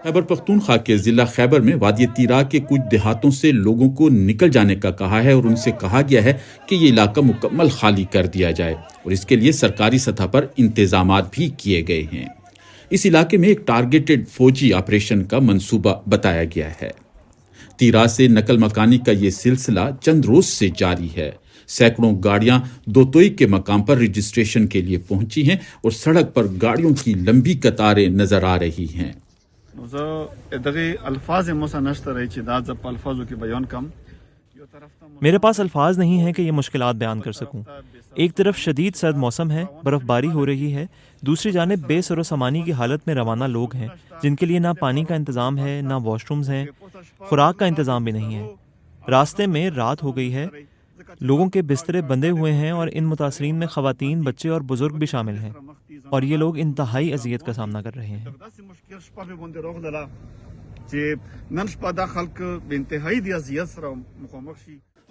خیبر پختونخوا کے ضلع خیبر میں وادی تیرا کے کچھ دیہاتوں سے لوگوں کو نکل جانے کا کہا ہے اور ان سے کہا گیا ہے کہ یہ علاقہ مکمل خالی کر دیا جائے اور اس کے لیے سرکاری سطح پر انتظامات بھی کیے گئے ہیں۔ اس علاقے میں ایک ٹارگیٹڈ فوجی آپریشن کا منصوبہ بتایا گیا ہے۔ تیرا سے نقل مکانی کا یہ سلسلہ چند روز سے جاری ہے۔ سینکڑوں گاڑیاں دوتوئی کے مقام پر رجسٹریشن کے لیے پہنچی ہیں اور سڑک پر گاڑیوں کی لمبی قطاریں نظر آ رہی ہیں۔ میرے پاس الفاظ نہیں ہیں کہ یہ مشکلات بیان کر سکوں۔ ایک طرف شدید سرد موسم ہے، برف باری ہو رہی ہے، دوسری جانب بے سر و سامانی کی حالت میں روانہ لوگ ہیں جن کے لیے نہ پانی کا انتظام ہے، نہ واش رومز ہیں، خوراک کا انتظام بھی نہیں ہے۔ راستے میں رات ہو گئی ہے، لوگوں کے بسترے بندھے ہوئے ہیں اور ان متاثرین میں خواتین، بچے اور بزرگ بھی شامل ہیں اور یہ لوگ انتہائی اذیت کا سامنا کر رہے ہیں۔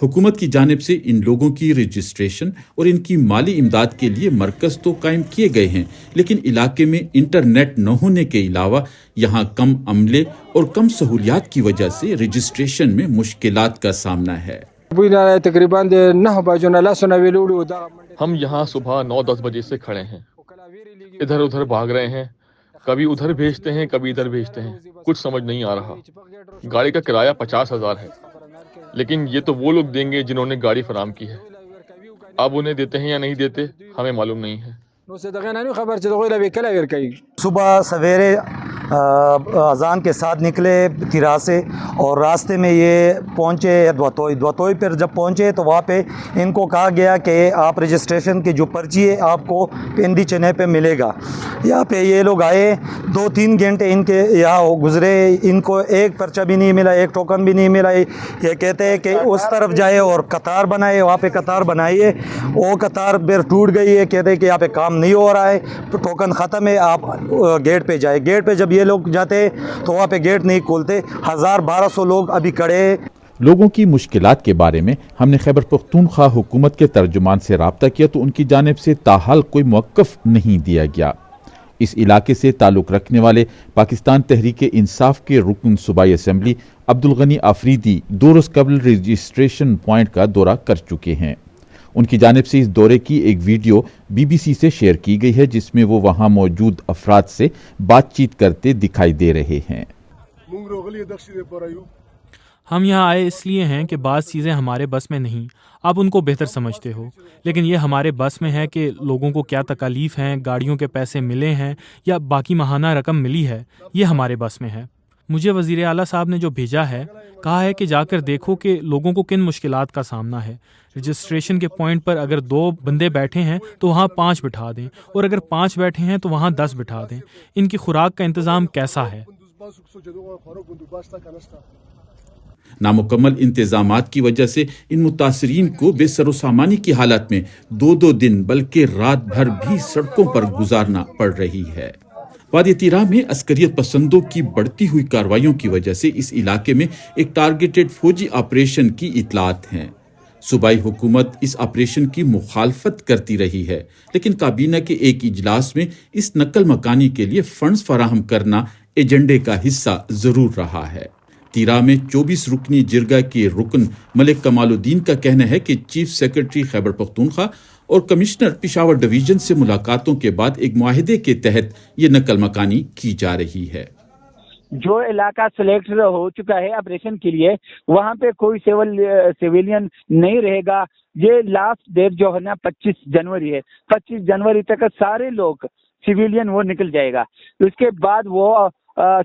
حکومت کی جانب سے ان لوگوں کی رجسٹریشن اور ان کی مالی امداد کے لیے مرکز تو قائم کیے گئے ہیں، لیکن علاقے میں انٹرنیٹ نہ ہونے کے علاوہ یہاں کم عملے اور کم سہولیات کی وجہ سے رجسٹریشن میں مشکلات کا سامنا ہے۔ ہم یہاں صبح 9-10 بجے سے کھڑے ہیں، ادھر ادھر بھاگ رہے ہیں، کبھی ادھر بھیجتے ہیں کبھی ادھر بھیجتے ہیں، کچھ سمجھ نہیں آ رہا۔ گاڑی کا کرایہ 50,000 ہے، لیکن یہ تو وہ لوگ دیں گے جنہوں نے گاڑی فراہم کی ہے۔ اب انہیں دیتے ہیں یا نہیں دیتے ہمیں معلوم نہیں ہے۔ صبح سویرے اذان کے ساتھ نکلے تیرا سے اور راستے میں یہ پہنچے دوتوئی پر جب پہنچے تو وہاں پہ ان کو کہا گیا کہ آپ رجسٹریشن کی جو پرچی ہے آپ کو پیندی چنے پہ ملے گا۔ یہاں پہ یہ لوگ آئے، 2-3 گھنٹے ان کے یہاں گزرے، ان کو ایک پرچہ بھی نہیں ملا، ایک ٹوکن بھی نہیں ملا۔ یہ کہتے ہیں کہ اس طرف جائے اور قطار بنائے، وہاں پہ قطار بنائیے، وہ قطار پھر ٹوٹ گئی ہے۔ کہتے ہیں کہ یہاں پہ کام نہیں ہو رہا ہے، ٹوکن ختم ہے، آپ گیٹ پہ جائے۔ گیٹ پہ جب یہ لوگ جاتے تو وہاں پہ گیٹ نہیں کھولتے۔ 1200 لوگ ابھی کھڑے۔ لوگوں کی مشکلات کے بارے میں ہم نے خیبر پختونخوا حکومت کے ترجمان سے رابطہ کیا تو ان کی جانب سے تاحال کوئی موقف نہیں دیا گیا۔ اس علاقے سے تعلق رکھنے والے پاکستان تحریک انصاف کے رکن صوبائی اسمبلی عبدالغنی آفریدی 2 روز قبل رجسٹریشن پوائنٹ کا دورہ کر چکے ہیں۔ ان کی جانب سے اس دورے کی ایک ویڈیو BBC سے شیئر کی گئی ہے جس میں وہ وہاں موجود افراد سے بات چیت کرتے دکھائی دے رہے ہیں۔ ہم یہاں آئے اس لیے ہیں کہ بعض چیزیں ہمارے بس میں نہیں، آپ ان کو بہتر سمجھتے ہو، لیکن یہ ہمارے بس میں ہے کہ لوگوں کو کیا تکالیف ہیں، گاڑیوں کے پیسے ملے ہیں یا باقی ماہانہ رقم ملی ہے، یہ ہمارے بس میں ہے۔ مجھے وزیر اعلیٰ صاحب نے جو بھیجا ہے، کہا ہے کہ جا کر دیکھو کہ لوگوں کو کن مشکلات کا سامنا ہے۔ رجسٹریشن کے پوائنٹ پر اگر 2 بندے بیٹھے ہیں تو وہاں 5 بٹھا دیں، اور اگر 5 بیٹھے ہیں تو وہاں 10 بٹھا دیں۔ ان کی خوراک کا انتظام کیسا ہے؟ نامکمل انتظامات کی وجہ سے ان متاثرین کو بے سر و سامانی کی حالت میں 2 دن بلکہ رات بھر بھی سڑکوں پر گزارنا پڑ رہی ہے۔ وادی تیرا میں عسکریت پسندوں کی بڑھتی ہوئی کارروائیوں کی وجہ سے اس علاقے میں ایک ٹارگیٹڈ فوجی آپریشن کی اطلاعات ہیں۔ صوبائی حکومت اس آپریشن کی مخالفت کرتی رہی ہے، لیکن کابینہ کے ایک اجلاس میں اس نقل مکانی کے لیے فنڈز فراہم کرنا ایجنڈے کا حصہ ضرور رہا ہے۔ تیرا میں 24 رکنی جرگہ کے رکن ملک کمال الدین کا کہنا ہے کہ چیف سیکرٹری خیبر پختونخوا اور کمشنر پشاور ڈویژن سے ملاقاتوں کے بعد ایک معاہدے کے تحت یہ نقل مکانی کی جا رہی ہے۔ جو علاقہ سلیکٹ ہو چکا ہے آپریشن کے لیے، وہاں پہ کوئی سیویلین نہیں رہے گا۔ یہ لاسٹ ڈیٹ جو ہے نا 25 جنوری ہے، 25 جنوری تک سارے لوگ سیویلین وہ نکل جائے گا۔ اس کے بعد وہ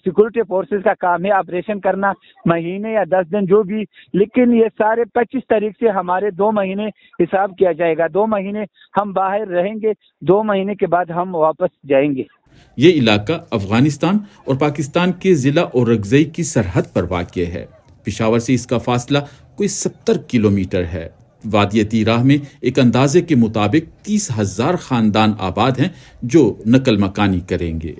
سیکورٹی فورسز کا کام ہے آپریشن کرنا، مہینے یا 10 دن جو بھی، لیکن یہ سارے 25 تاریخ سے ہمارے 2 مہینے حساب کیا جائے گا۔ 2 مہینے ہم باہر رہیں گے، 2 مہینے کے بعد ہم واپس جائیں گے۔ یہ علاقہ افغانستان اور پاکستان کے ضلع اورکزئی کی سرحد پر واقع ہے۔ پشاور سے اس کا فاصلہ کوئی 70 کلومیٹر ہے۔ وادی تیرا میں ایک اندازے کے مطابق 30,000 خاندان آباد ہیں جو نقل مکانی کریں گے۔